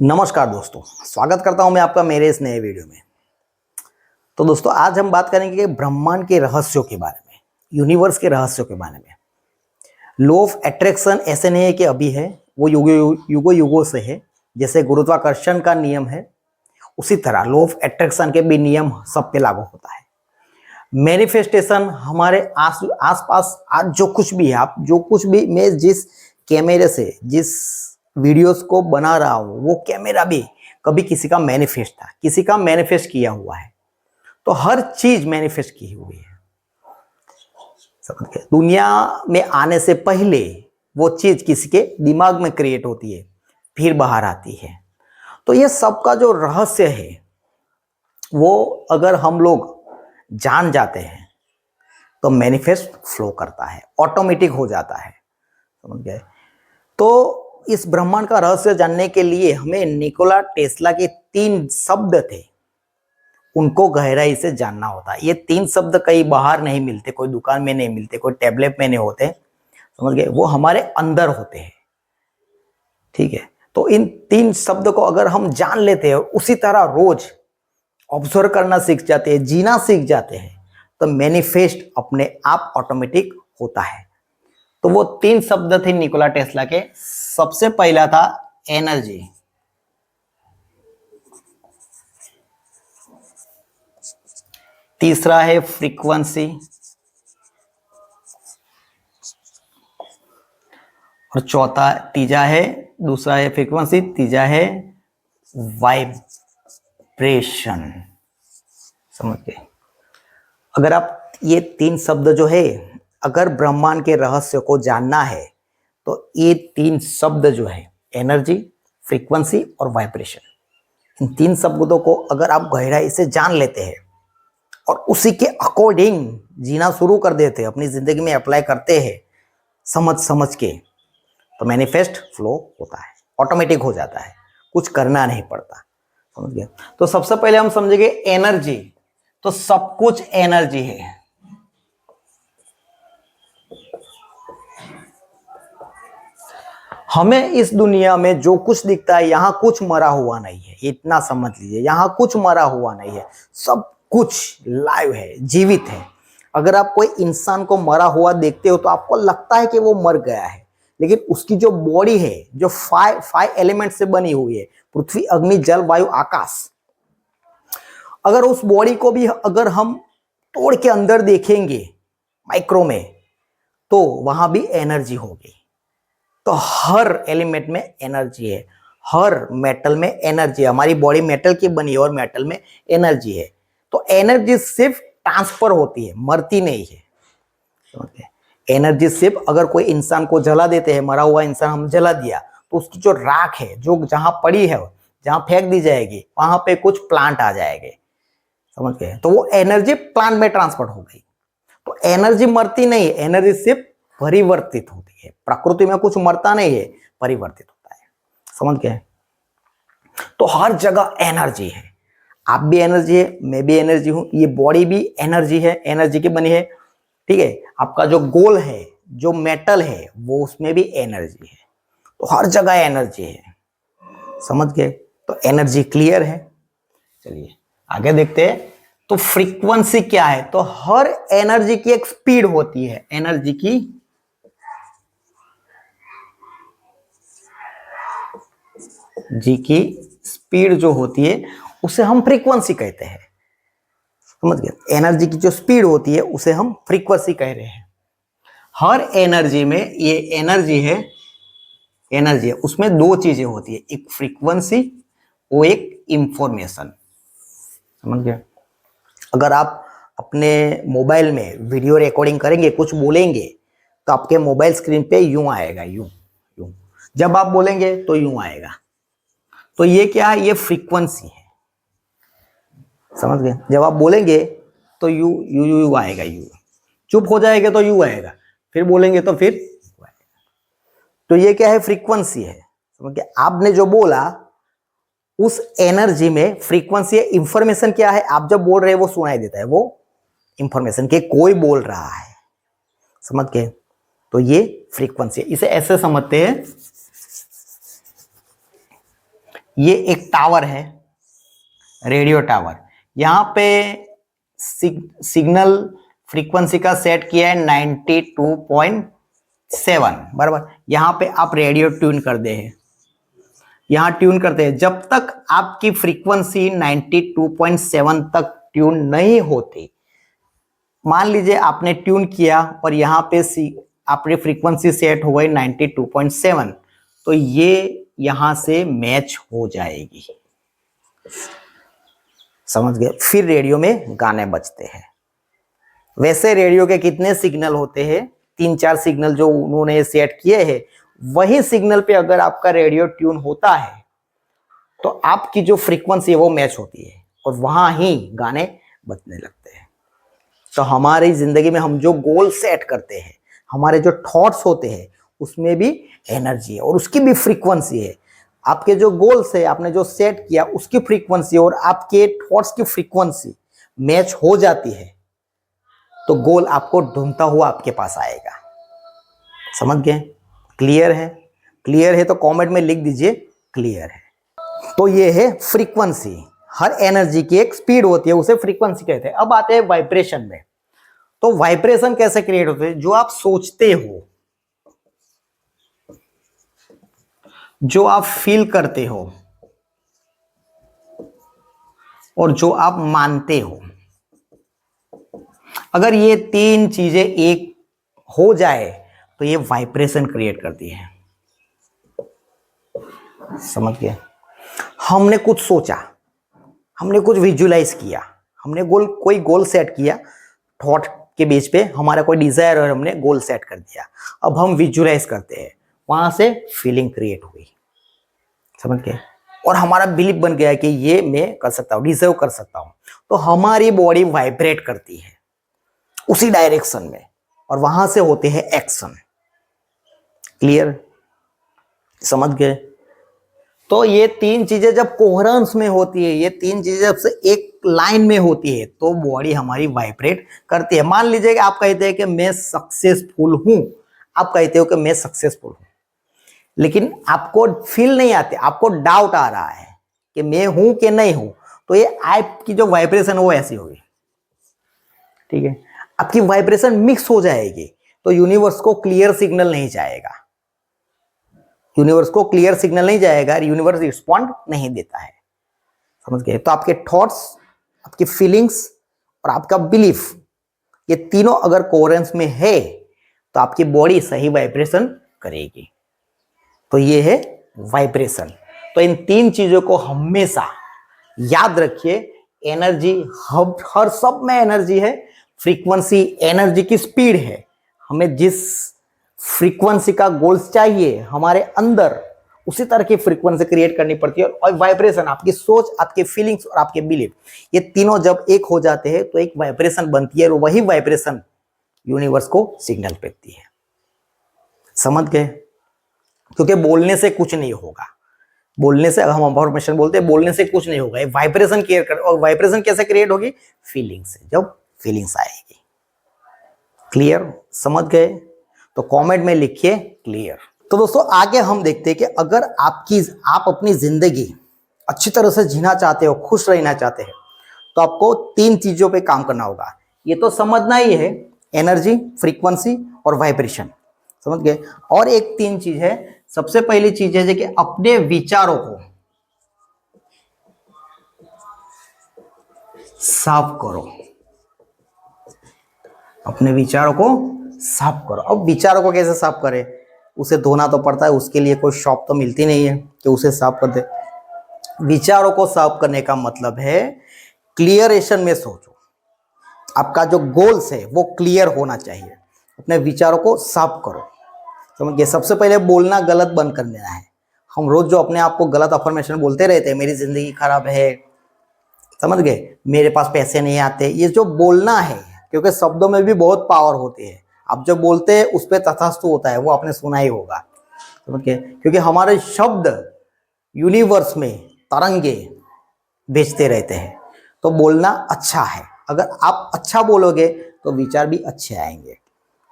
नमस्कार दोस्तों, स्वागत करता हूं मैं आपका मेरे इस नए वीडियो में। तो दोस्तों, आज हम बात करेंगे ब्रह्मांड के रहस्यों के बारे में, यूनिवर्स के रहस्यों के बारे में। लॉ ऑफ अट्रैक्शन ऐसे नहीं है कि अभी है, वो युगों युगों से है। जैसे गुरुत्वाकर्षण का नियम है, उसी तरह लॉ ऑफ अट्रैक्शन के भी नियम सब पे लागू होता है। मैनिफेस्टेशन हमारे आस पास आज जो कुछ भी है, आप जो कुछ भी, मैं जिस कैमरे से जिस वीडियोस को बना रहा हूँ, वो कैमरा भी कभी किसी का मैनिफेस्ट था, किसी का मैनिफेस्ट किया हुआ है। तो हर चीज मैनिफेस्ट की हुई है, समझ गए। दुनिया में आने से पहले वो चीज किसी के दिमाग में क्रिएट होती है, फिर बाहर आती है। तो ये सबका जो रहस्य है, वो अगर हम लोग जान जाते हैं तो मैनिफेस्ट फ्लो करता है, ऑटोमेटिक हो जाता है, समझ गए। तो इस ब्रह्मांड का रहस्य जानने के लिए हमें निकोला टेस्ला के 3 शब्द थे, उनको गहराई से जानना होता है। ये 3 शब्द कहीं बाहर नहीं मिलते, कोई दुकान में नहीं मिलते, कोई टैबलेट में नहीं होते, समझ गए। वो हमारे अंदर होते हैं, ठीक है। तो इन 3 शब्द को अगर हम जान लेते हैं, उसी तरह रोज ऑब्जर्व करना सीख जाते हैं, जीना सीख जाते हैं, तो मैनिफेस्ट अपने आप ऑटोमेटिक होता है। तो वो 3 शब्द थे निकोला टेस्ला के। सबसे पहला था एनर्जी, तीसरा है फ्रीक्वेंसी, और तीजा है, दूसरा है फ्रीक्वेंसी, तीजा है वाइब्रेशन, समझ गए। अगर आप ये 3 शब्द जो है, अगर ब्रह्मांड के रहस्य को जानना है, तो ये 3 शब्द जो है, एनर्जी, फ्रीक्वेंसी और वाइब्रेशन, इन 3 शब्दों को अगर आप गहराई से जान लेते हैं और उसी के अकॉर्डिंग जीना शुरू कर देते हैं, अपनी जिंदगी में अप्लाई करते हैं समझ समझ के, तो मैनिफेस्ट फ्लो होता है, ऑटोमेटिक हो जाता है, कुछ करना नहीं पड़ता, समझ गए। तो सबसे पहले हम समझेंगे एनर्जी। तो सब कुछ एनर्जी है। हमें इस दुनिया में जो कुछ दिखता है, यहां कुछ मरा हुआ नहीं है, इतना समझ लीजिए। यहां कुछ मरा हुआ नहीं है, सब कुछ लाइव है, जीवित है। अगर आप कोई इंसान को मरा हुआ देखते हो तो आपको लगता है कि वो मर गया है, लेकिन उसकी जो बॉडी है, जो फाइव एलिमेंट से बनी हुई है, पृथ्वी, अग्नि, जल, वायु, आकाश, अगर उस बॉडी को भी अगर हम तोड़ के अंदर देखेंगे माइक्रो में, तो वहां भी एनर्जी होगी। तो हर एलिमेंट में एनर्जी है, हर मेटल में एनर्जी है। हमारी बॉडी मेटल की बनी है और मेटल में एनर्जी है। तो एनर्जी सिर्फ ट्रांसफर होती है, मरती नहीं है, समझते हैं। एनर्जी सिर्फ अगर कोई इंसान को जला देते हैं, मरा हुआ इंसान हम जला दिया, तो उसकी जो राख है, जो जहां पड़ी है, जहां फेंक दी जाएगी, वहां पे कुछ प्लांट आ जाएंगे, समझ गए। तो वो एनर्जी प्लांट में ट्रांसफर हो गई। तो एनर्जी मरती नहीं है, एनर्जी सिर्फ परिवर्तित होती है। प्रकृति में कुछ मरता नहीं है, परिवर्तित होता है, समझ गए। तो हर जगह एनर्जी है। आप भी एनर्जी है, मैं भी एनर्जी हूं, ये बॉडी भी एनर्जी है, एनर्जी की बनी है, ठीक है। आपका जो गोल है, जो मेटल है, वो उसमें भी एनर्जी है। तो हर जगह एनर्जी है, समझ गए। तो एनर्जी क्लियर है। चलिए आगे देखते हैं। तो फ्रीक्वेंसी क्या है? तो हर एनर्जी की एक स्पीड होती है। एनर्जी की स्पीड जो होती है, उसे हम फ्रीक्वेंसी कहते हैं, समझ गए। एनर्जी की जो स्पीड होती है, उसे हम फ्रीक्वेंसी कह रहे हैं। हर एनर्जी में, ये एनर्जी है, उसमें 2 चीजें होती है, एक फ्रीक्वेंसी, वो एक इंफॉर्मेशन, समझ गए। अगर आप अपने मोबाइल में वीडियो रिकॉर्डिंग करेंगे, कुछ बोलेंगे, तो आपके मोबाइल स्क्रीन पे यूं आएगा, यूं यूं। जब आप बोलेंगे तो यूं आएगा। तो ये क्या है? ये फ्रीक्वेंसी है, समझ गए। जब आप बोलेंगे तो यू यू यू यू आएगा, यू। चुप हो जाएगा तो यू आएगा, फिर बोलेंगे तो फिर यू आएगा। तो ये क्या है? फ्रीक्वेंसी है, समझ गए। आपने जो बोला, उस एनर्जी में फ्रीक्वेंसी है। इंफॉर्मेशन क्या है? आप जब बोल रहे हैं वो सुनाई देता है, वो इंफॉर्मेशन के कोई बोल रहा है, समझ गए। तो ये फ्रीक्वेंसी है। इसे ऐसे समझते हैं ये एक टावर है, रेडियो टावर। यहाँ पे सिग्नल फ्रीक्वेंसी का सेट किया है 92.7, बराबर। यहाँ पे आप रेडियो ट्यून कर दे हैं, यहाँ ट्यून करते हैं। जब तक आपकी फ्रीक्वेंसी 92.7 तक ट्यून नहीं होती, मान लीजिए आपने ट्यून किया और यहाँ पे आपने फ्रीक्वेंसी सेट हो गई 92.7, तो ये यहां से मैच हो जाएगी, समझ गए। फिर रेडियो में गाने बजते हैं। वैसे रेडियो के कितने सिग्नल होते हैं, 3-4 सिग्नल जो उन्होंने सेट किए हैं, वही सिग्नल पे अगर आपका रेडियो ट्यून होता है तो आपकी जो फ्रीक्वेंसी है वो मैच होती है और वहां ही गाने बजने लगते हैं। तो हमारी जिंदगी में हम जो गोल सेट करते हैं, हमारे जो थॉट्स होते हैं, उसमें भी एनर्जी है और उसकी भी फ्रीक्वेंसी है। आपके जो गोल्स है, आपने जो सेट किया, उसकी फ्रीक्वेंसी और आपके थॉट्स की फ्रीक्वेंसी मैच हो जाती है तो गोल आपको ढूंढता हुआ आपके पास आएगा। समझ गए? क्लियर है? क्लियर है तो कमेंट में लिख दीजिए क्लियर है। तो ये है फ्रीक्वेंसी। हर एनर्जी की एक स्पीड होती है, उसे फ्रीक्वेंसी कहते हैं। अब आते हैं वाइब्रेशन में। तो वाइब्रेशन कैसे क्रिएट होते हैं? जो आप सोचते हो, जो आप फील करते हो और जो आप मानते हो, अगर ये 3 चीजें एक हो जाए तो ये वाइब्रेशन क्रिएट करती है। समझ गए? हमने कुछ सोचा, हमने कुछ विजुलाइज किया, हमने कोई गोल सेट किया, थॉट के बेस पे हमारा कोई डिजायर और हमने गोल सेट कर दिया। अब हम विजुलाइज करते हैं, वहां से फीलिंग क्रिएट हुई। समझ गए? और हमारा बिलीफ बन गया कि ये मैं कर सकता हूँ, डिजर्व कर सकता हूँ, तो हमारी बॉडी वाइब्रेट करती है उसी डायरेक्शन में और वहां से होते हैं एक्शन। क्लियर? समझ गए? तो ये 3 चीजें जब कोहेरेंस में होती है, ये 3 चीजें जब से एक लाइन में होती है तो बॉडी हमारी वाइब्रेट करती है। मान लीजिए कि आप कहते हैं कि मैं सक्सेसफुल हूं, आप कहते हो कि मैं सक्सेसफुल हूं, लेकिन आपको फील नहीं आते, आपको डाउट आ रहा है कि मैं हूं कि नहीं हूं, तो ये आपकी जो वाइब्रेशन वो ऐसी होगी। ठीक है? आपकी वाइब्रेशन मिक्स हो जाएगी तो यूनिवर्स को क्लियर सिग्नल नहीं जाएगा, यूनिवर्स को क्लियर सिग्नल नहीं जाएगा, यूनिवर्स रिस्पॉन्ड नहीं देता है। समझ गए? तो आपके थॉट्स, आपकी फीलिंग्स और आपका बिलीफ, ये तीनों अगर कोहेरेंस में है तो आपकी बॉडी सही वाइब्रेशन करेगी। तो ये है वाइब्रेशन। तो इन 3 चीजों को हमेशा याद रखिए। एनर्जी, हर सब में एनर्जी है। फ्रीक्वेंसी एनर्जी की स्पीड है। हमें जिस फ्रीक्वेंसी का गोल्स चाहिए हमारे अंदर, उसी तरह की फ्रीक्वेंसी क्रिएट करनी पड़ती है। और वाइब्रेशन, आपकी सोच, आपके फीलिंग्स और आपके बिलीफ, ये तीनों जब एक हो जाते हैं तो एक वाइब्रेशन बनती है और वही वाइब्रेशन यूनिवर्स को सिग्नल भेजती है। समझ गए? क्योंकि बोलने से कुछ नहीं होगा, बोलने से, हम इंफॉर्मेशन बोलते हैं, बोलने से कुछ नहीं होगा, वाइब्रेशन क्रिएट कर। और वाइब्रेशन कैसे क्रिएट होगी? फीलिंग से, जब फीलिंग्स आएगी। क्लियर? समझ गए? तो कमेंट में लिखिए क्लियर। तो दोस्तों आगे हम देखते हैं कि अगर आप अपनी जिंदगी अच्छी तरह से जीना चाहते हो, खुश रहना चाहते हैं, तो आपको 3 चीजों पे काम करना होगा। ये तो समझना ही है, एनर्जी, फ्रीक्वेंसी और वाइब्रेशन। समझ गए? और एक 3 चीज है। सबसे पहली चीज है कि अपने विचारों को साफ करो। अपने विचारों को साफ करो। अब विचारों को कैसे साफ करें? उसे धोना तो पड़ता है, उसके लिए कोई शॉप तो मिलती नहीं है कि उसे साफ कर दे। विचारों को साफ करने का मतलब है क्लियरेशन में सोचो। आपका जो गोल्स है वो क्लियर होना चाहिए। अपने विचारों को साफ करो। समझिए? सबसे पहले बोलना गलत बंद कर देना है। हम रोज जो अपने आप को गलत अफर्मेशन बोलते रहते हैं, मेरी जिंदगी खराब है, समझ गए, मेरे पास पैसे नहीं आते, ये जो बोलना है, क्योंकि शब्दों में भी बहुत पावर होती है। आप जो बोलते हैं उस पर तथास्तु होता है, वो आपने सुना ही होगा। समझ गए? क्योंकि हमारे शब्द यूनिवर्स में तरंगे भेजते रहते हैं। तो बोलना अच्छा है। अगर आप अच्छा बोलोगे तो विचार भी अच्छे आएंगे।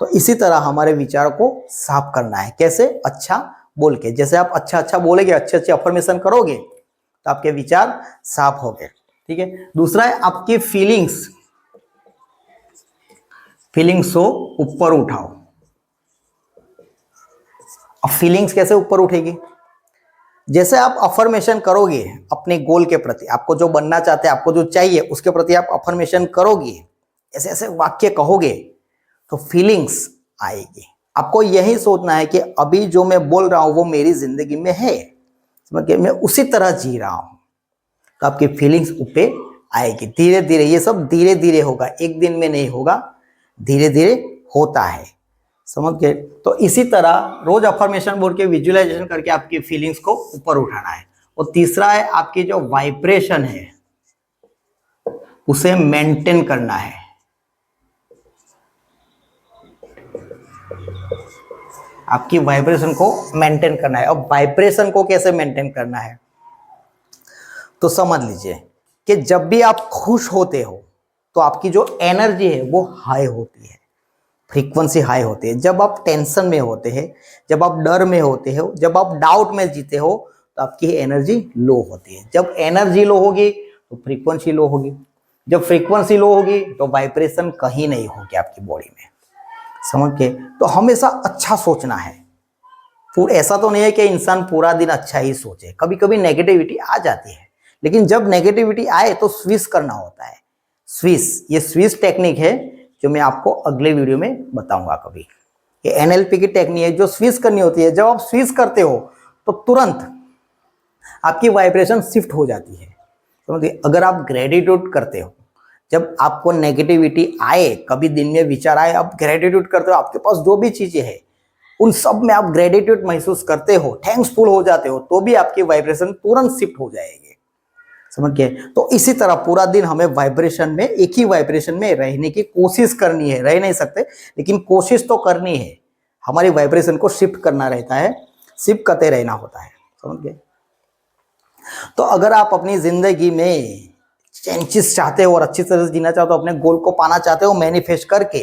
तो इसी तरह हमारे विचारों को साफ करना है। कैसे? अच्छा बोल के। जैसे आप अच्छा अच्छा बोलेंगे, अच्छे अच्छे अफर्मेशन करोगे, तो आपके विचार साफ हो गए। ठीक है, दूसरा है आपकी फीलिंग्स को ऊपर उठाओ। अब फीलिंग्स कैसे ऊपर उठेगी? जैसे आप अफर्मेशन करोगे अपने गोल के प्रति, आपको जो बनना चाहते हैं, आपको जो चाहिए उसके प्रति आप अफर्मेशन करोगे, ऐसे ऐसे वाक्य कहोगे तो फीलिंग्स आएगी। आपको यही सोचना है कि अभी जो मैं बोल रहा हूं वो मेरी जिंदगी में है, समझ गए, मैं उसी तरह जी रहा हूं, तो आपकी फीलिंग्स ऊपर आएगी। धीरे धीरे, ये सब धीरे धीरे होगा, एक दिन में नहीं होगा, धीरे धीरे होता है, समझ गए। तो इसी तरह रोज अफर्मेशन बोल के विजुअलाइजेशन करके आपकी फीलिंग्स को ऊपर उठाना है। और तीसरा है आपकी जो वाइब्रेशन है उसे मेंटेन करना है। आपकी वाइब्रेशन को मेंटेन करना है। अब वाइब्रेशन को कैसे मेंटेन करना है तो समझ लीजिए कि जब भी आप खुश होते हो तो आपकी जो एनर्जी है वो हाई होती है, फ्रीक्वेंसी हाई होती है। जब आप टेंशन में होते हैं, जब आप डर में होते हो, जब आप डाउट में जीते हो तो आपकी एनर्जी लो होती है। जब एनर्जी लो होगी तो फ्रीक्वेंसी लो होगी, जब फ्रीक्वेंसी लो होगी तो वाइब्रेशन कहीं नहीं होगी आपकी बॉडी में, समझ के। तो हमेशा अच्छा सोचना है। ऐसा तो नहीं है कि इंसान पूरा दिन अच्छा ही सोचे, कभी कभी नेगेटिविटी आ जाती है, लेकिन जब नेगेटिविटी आए तो स्विच करना होता है। स्विच, ये स्विच टेक्निक है जो मैं आपको अगले वीडियो में बताऊंगा कभी। ये एनएलपी की टेक्निक है जो स्विच करनी होती है। जब आप स्विच करते हो तो तुरंत आपकी वाइब्रेशन शिफ्ट हो जाती है, समझिए। अगर आप ग्रेटिट्यूड करते हो, जब आपको नेगेटिविटी आए, कभी दिन में विचार आए, आप ग्रेटिट्यूड करते हो, आपके पास जो भी चीजें हैं उन सब में आप ग्रेटिट्यूड महसूस करते हो, थैंक्सफुल हो जाते हो, तो भी आपकी वाइब्रेशन तुरंत शिफ्ट हो जाएगी, समझ गए। तो इसी तरह पूरा दिन हमें वाइब्रेशन में, एक ही वाइब्रेशन में रहने की कोशिश करनी है। रह नहीं सकते लेकिन कोशिश तो करनी है। हमारी वाइब्रेशन को शिफ्ट करना रहता है, शिफ्ट करते रहना होता है, समझ गए। तो अगर आप अपनी जिंदगी में चेंजेस चाहते हो और अच्छी तरह से जीना चाहते हो, अपने गोल को पाना चाहते हो मैनिफेस्ट करके,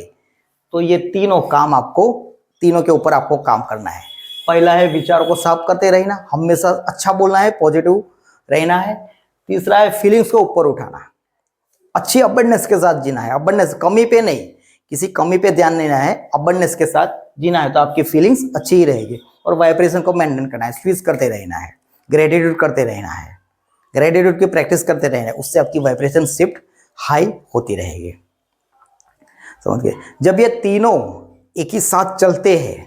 तो ये तीनों काम आपको, तीनों के ऊपर आपको काम करना है। पहला है विचारों को साफ करते रहना, हमेशा अच्छा बोलना है, पॉजिटिव रहना है। तीसरा है फीलिंग्स को ऊपर उठाना, अच्छी अबंडेंस के साथ जीना है। अबंडेंस, कमी पे नहीं, किसी कमी पे ध्यान नहीं देना है, अबंडेंस के साथ जीना है तो आपकी फीलिंग्स अच्छी ही रहेगी। और वाइब्रेशन को मेंटेन करना है, स्विच करते रहना है, ग्रेटिट्यूड करते रहना है, ग्रेटिट्यूड की प्रैक्टिस करते रहना है, उससे आपकी वाइब्रेशन शिफ्ट हाई होती रहेगी, समझ गए। जब ये तीनों एक ही साथ चलते हैं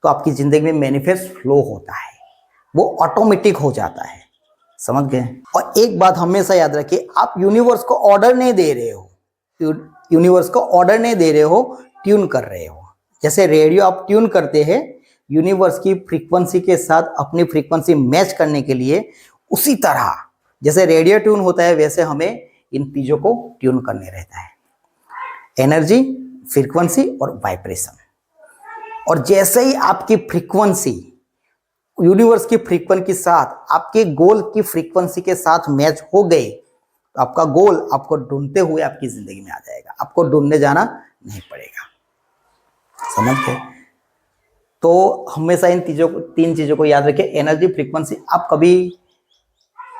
तो आपकी जिंदगी में मैनिफेस्ट फ्लो होता है, वो ऑटोमेटिक हो जाता है, समझ गए। और एक बात हमेशा याद रखिए, आप यूनिवर्स को ऑर्डर नहीं दे रहे हो, यूनिवर्स को ऑर्डर नहीं दे रहे हो, ट्यून कर रहे हो। जैसे रेडियो आप ट्यून करते हैं यूनिवर्स की फ्रीक्वेंसी के साथ अपनी फ्रीक्वेंसी मैच करने के लिए, उसी तरह जैसे रेडियो ट्यून होता है वैसे हमें इन चीजों को ट्यून करने रहता है, एनर्जी, फ्रीक्वेंसी और वाइब्रेशन। और जैसे ही आपकी फ्रीक्वेंसी यूनिवर्स की फ्रीक्वेंसी के साथ, आपके गोल की फ्रीक्वेंसी के साथ मैच हो गए तो आपका गोल आपको ढूंढते हुए आपकी जिंदगी में आ जाएगा, आपको ढूंढने जाना नहीं पड़ेगा, समझ गए। तो हमेशा इन तीन चीजों को याद रखें, एनर्जी, फ्रीक्वेंसी। आप कभी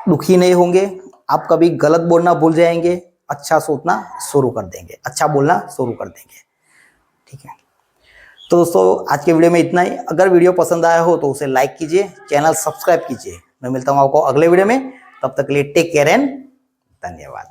दुखी नहीं होंगे, आप कभी गलत बोलना भूल जाएंगे, अच्छा सोचना शुरू कर देंगे, अच्छा बोलना शुरू कर देंगे, ठीक है। तो दोस्तों आज के वीडियो में इतना ही। अगर वीडियो पसंद आया हो तो उसे लाइक कीजिए, चैनल सब्सक्राइब कीजिए। मैं मिलता हूँ आपको अगले वीडियो में, तब तक के लिए टेक केयर एंड धन्यवाद।